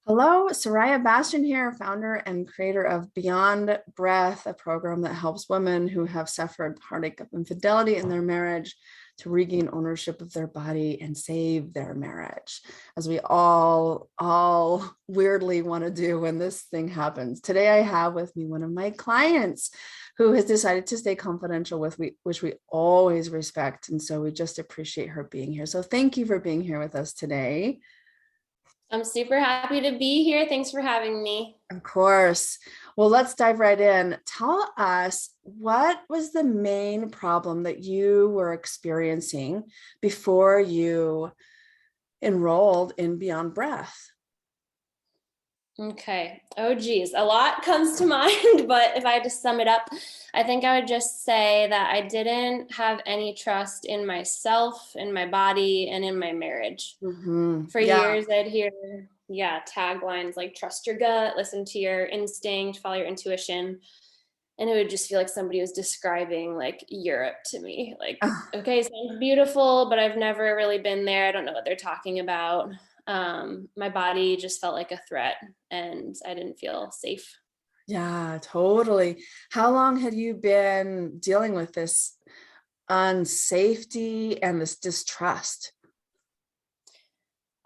Hello, Sariah Bastian here, founder and creator of Beyond Breath, a program that helps women who have suffered heartache of infidelity in their marriage to regain ownership of their body and save their marriage, as we all weirdly want to do when this thing happens. Today, I have with me one of my clients who has decided to stay confidential with me, which we always respect. And so we just appreciate her being here. So thank you for being here with us today. I'm super happy to be here. Thanks for having me. Of course. Well, let's dive right in. Tell us, what was the main problem that you were experiencing before you enrolled in Beyond Breath? Okay. Oh, geez. A lot comes to mind, but if I had to sum it up, I think I would just say that I didn't have any trust in myself, in my body, and in my marriage. For Yeah. years, I'd hear, taglines like trust your gut, listen to your instinct, follow your intuition. And it would just feel like somebody was describing like Europe to me. Like, okay, sounds beautiful, but I've never really been there. I don't know what they're talking about. My body just felt like a threat and I didn't feel safe. Yeah, totally. How long had you been dealing with this unsafety and this distrust?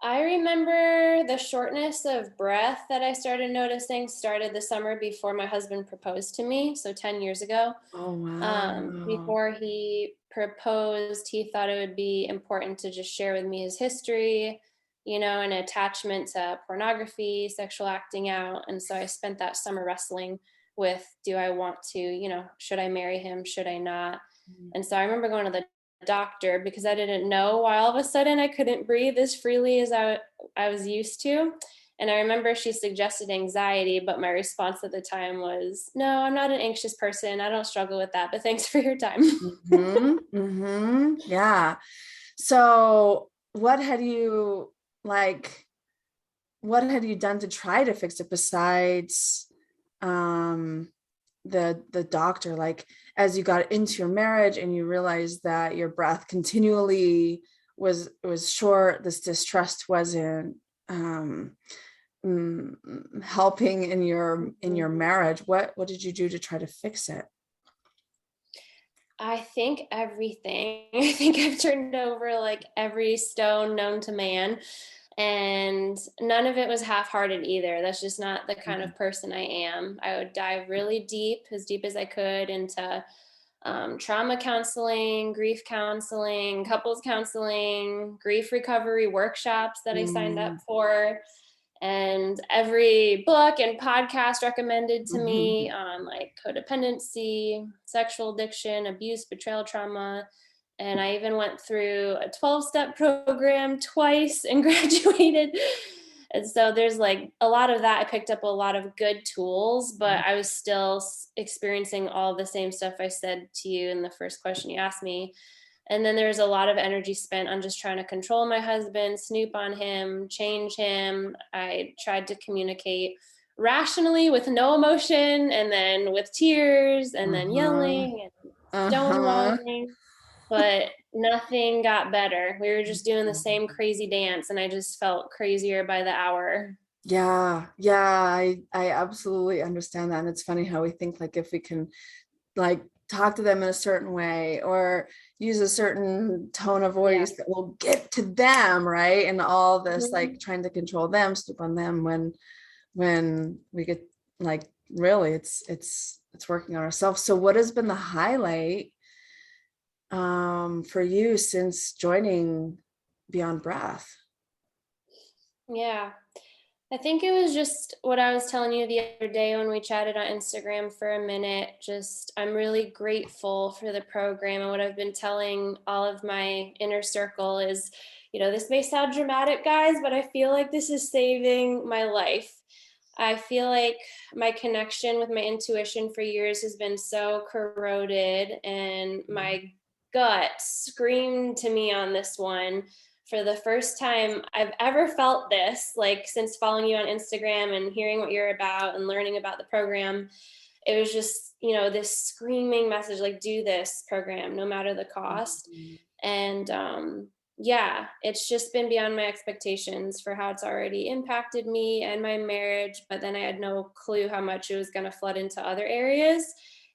I remember the shortness of breath that I started noticing started the summer before my husband proposed to me. So 10 years ago. Oh, wow. Before he proposed, he thought it would be important to just share with me his history, and attachment to pornography, sexual acting out. And so I spent that summer wrestling with, do I want to, should I marry him? Should I not? And so I remember going to the doctor because I didn't know why all of a sudden I couldn't breathe as freely as I was used to. And I remember she suggested anxiety, but my response at the time was, no, I'm not an anxious person. I don't struggle with that, but thanks for your time. Yeah. So what had you like, what had you done to try to fix it besides um the doctor? Like, as you got into your marriage and you realized that your breath continually was short, this distrust wasn't helping in your marriage, what did you do to try to fix it? I think everything. I think I've turned over like every stone known to man. And none of it was half hearted either. That's just not the kind of person I am. I would dive really deep as I could, into trauma counseling, grief counseling, couples counseling, grief recovery workshops that I signed up Mm-hmm. for, and every book and podcast recommended to me on like codependency, sexual addiction, abuse, betrayal, trauma. And I even went through a 12-step program twice and graduated. And so there's like a lot of that. I picked up a lot of good tools, but I was still experiencing all the same stuff I said to you in the first question you asked me. And then there's a lot of energy spent on just trying to control my husband, snoop on him, change him. I tried to communicate rationally with no emotion, and then with tears, and then Uh-huh. yelling and Uh-huh. stonewalling, but nothing got better. We were just doing the same crazy dance, and I just felt crazier by the hour. Yeah, I absolutely understand that. And it's funny how we think like if we can like talk to them in a certain way or use a certain tone of Yeah. voice that will get to them, right? And all this Mm-hmm. like trying to control them, stoop on them when we get like really it's working on ourselves. So what has been the highlight for you since joining Beyond Breath? Yeah. I think it was just what I was telling you the other day when we chatted on Instagram for a minute. Just, I'm really grateful for the program. And what I've been telling all of my inner circle is, this may sound dramatic, guys, but I feel like this is saving my life. I feel like my connection with my intuition for years has been so corroded, and my gut screamed to me on this one. For the first time I've ever felt this, like since following you on Instagram and hearing what you're about and learning about the program, it was just, this screaming message, like, do this program, no matter the cost. And yeah, it's just been beyond my expectations for how it's already impacted me and my marriage. But then I had no clue how much it was going to flood into other areas.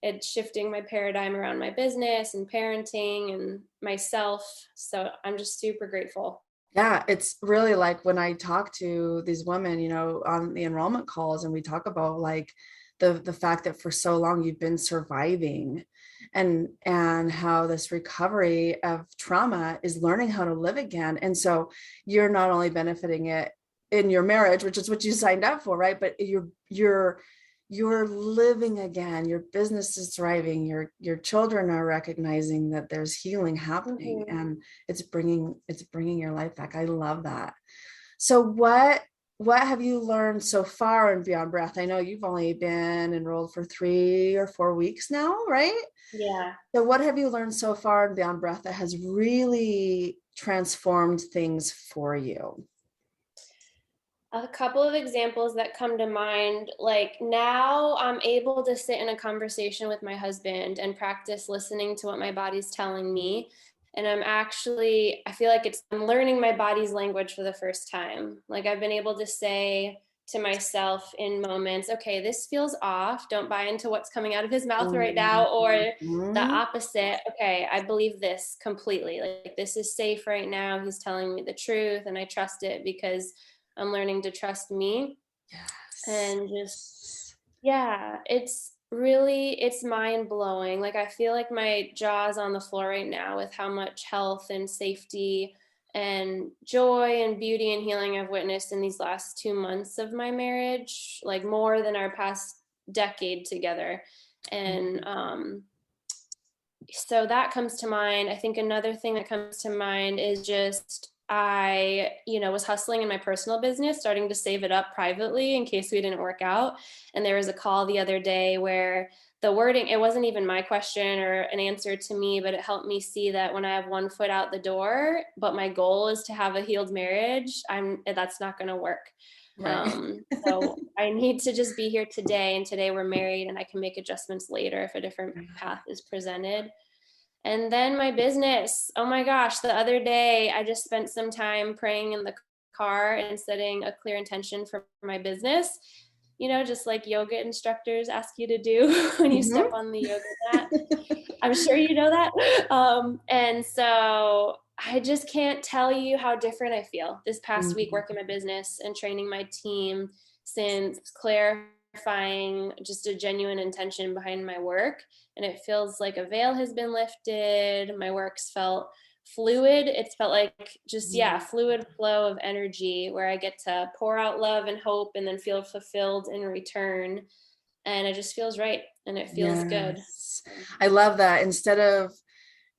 It's shifting my paradigm around my business and parenting and myself. So I'm just super grateful. Yeah, it's really like when I talk to these women, on the enrollment calls, and we talk about like the fact that for so long you've been surviving, and how this recovery of trauma is learning how to live again. And so you're not only benefiting it in your marriage, which is what you signed up for, right? But you're living again, your business is thriving, your children are recognizing that there's healing happening, Mm-hmm. and it's bringing your life back. I love that. So what have you learned so far in Beyond Breath? I know you've only been enrolled for 3 or 4 weeks now, right? Yeah. So what have you learned so far in Beyond Breath that has really transformed things for you? A couple of examples that come to mind, like now I'm able to sit in a conversation with my husband and practice listening to what my body's telling me. And I feel like I'm learning my body's language for the first time. Like I've been able to say to myself in moments, okay, this feels off. Don't buy into what's coming out of his mouth right now. Or the Mhm. opposite, okay, I believe this completely. Like this is safe right now. He's telling me the truth and I trust it because I'm learning to trust me. Yes. And just, yeah, it's mind blowing. Like I feel like my jaw's on the floor right now with how much health and safety and joy and beauty and healing I've witnessed in these last 2 months of my marriage, like more than our past decade together. And so that comes to mind. I think another thing that comes to mind is just was hustling in my personal business, starting to save it up privately in case we didn't work out. And there was a call the other day where the wording, it wasn't even my question or an answer to me, but it helped me see that when I have one foot out the door, but my goal is to have a healed marriage, that's not going to work. Right. So I need to just be here today, and today we're married, and I can make adjustments later if a different path is presented. And then my business. Oh my gosh, the other day I just spent some time praying in the car and setting a clear intention for my business. Just like yoga instructors ask you to do when you step Mhm. on the yoga mat. I'm sure you know that. And so I just can't tell you how different I feel this past week Mhm. working my business and training my team, since clarifying just a genuine intention behind my work. And it feels like a veil has been lifted. My work's felt fluid. It's felt like just, yeah, fluid flow of energy where I get to pour out love and hope and then feel fulfilled in return. And it just feels right and it feels good. Yes. I love that. Instead of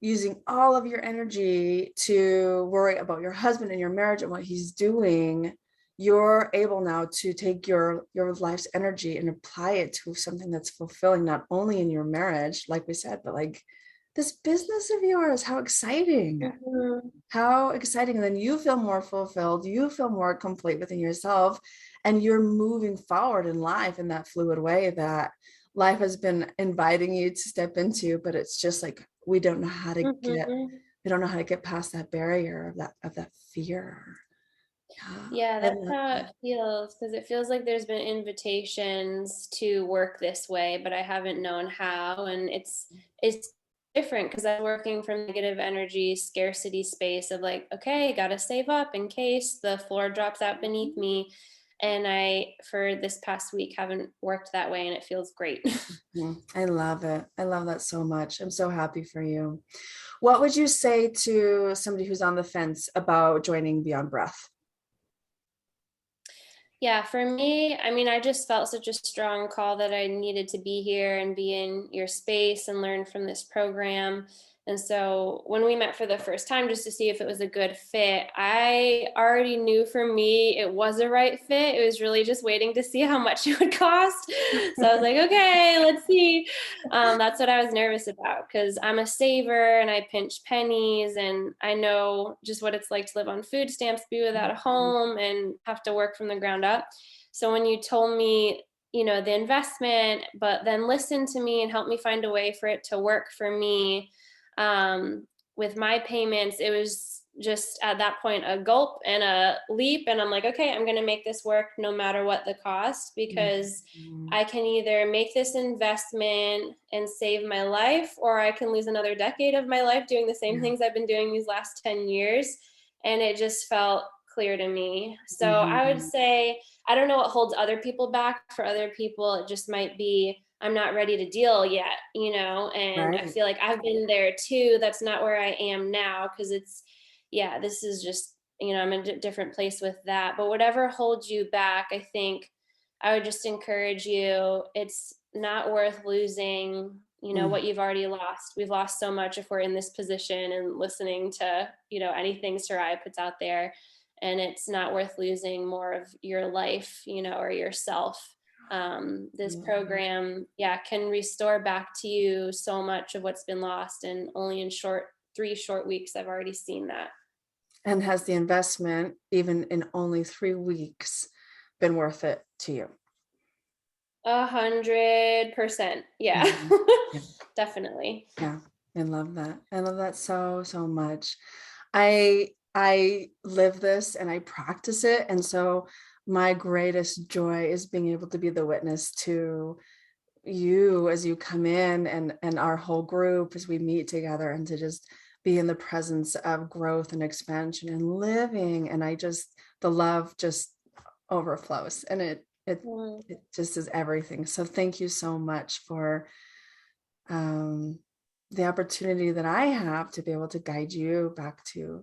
using all of your energy to worry about your husband and your marriage and what he's doing, you're able now to take your life's energy and apply it to something that's fulfilling, not only in your marriage, like we said, but like this business of yours. How exciting. Mhm. How exciting. And then you feel more fulfilled, you feel more complete within yourself, and you're moving forward in life in that fluid way that life has been inviting you to step into. But it's just like we don't know how to get Mhm. we don't know how to get past that barrier of that fear. Yeah, Yeah, I that's love how it that. feels, because it feels like there's been invitations to work this way, but I haven't known how. And it's different because I'm working from negative energy, scarcity space of like, okay, gotta save up in case the floor drops out beneath me. And I, for this past week, haven't worked that way, and it feels great. I love it. I love that so much. I'm so happy for you. What would you say to somebody who's on the fence about joining Beyond Breath? Yeah, for me, I mean, I just felt such a strong call that I needed to be here and be in your space and learn from this program. And so when we met for the first time, just to see if it was a good fit, I already knew for me it was a right fit. It was really just waiting to see how much it would cost. So I was like, okay, let's see. That's what I was nervous about because I'm a saver and I pinch pennies, and I know just what it's like to live on food stamps, be without a home, and have to work from the ground up. So when you told me, the investment, but then listen to me and help me find a way for it to work for me, with my payments, it was just at that point a gulp and a leap, and I'm like, okay, I'm going to make this work no matter what the cost, because I can either make this investment and save my life, or I can lose another decade of my life doing the same things I've been doing these last 10 years. And it just felt clear to me. So I would say, I don't know what holds other people back. For other people, it just might be, I'm not ready to deal yet, you know, and I feel like I've been there too. That's not where I am now, because it's, yeah, this is just, you know, I'm in a different place with that. But whatever holds you back, I think I would just encourage you, it's not worth losing, you know, what you've already lost. We've lost so much if we're in this position and listening to, you know, anything Sariah puts out there. And it's not worth losing more of your life, you know, or yourself. This program, can restore back to you so much of what's been lost. And only in 3 short weeks, I've already seen that. And has the investment, even in only 3 weeks, been worth it to you? 100%. Yeah. Definitely. Yeah. I love that. I love that so much. I live this and I practice it. And so my greatest joy is being able to be the witness to you as you come in, and our whole group as we meet together, and to just be in the presence of growth and expansion and living. And the love just overflows, and it just is everything. So thank you so much for the opportunity that I have to be able to guide you back to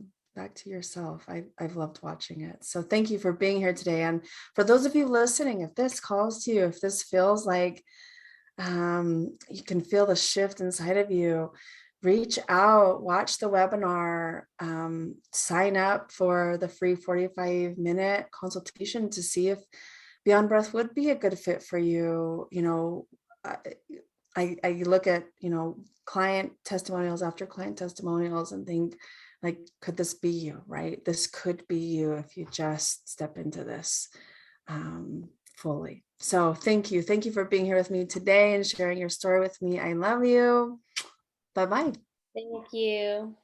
yourself. I've loved watching it. So thank you for being here today. And for those of you listening, if this calls to you, if this feels like you can feel the shift inside of you, reach out, watch the webinar, sign up for the free 45-minute consultation to see if Beyond Breath would be a good fit for you. You know, I look at, you know, client testimonials after client testimonials and think, like, could this be you, right? This could be you if you just step into this fully. So thank you. Thank you for being here with me today and sharing your story with me. I love you. Bye-bye. Thank you.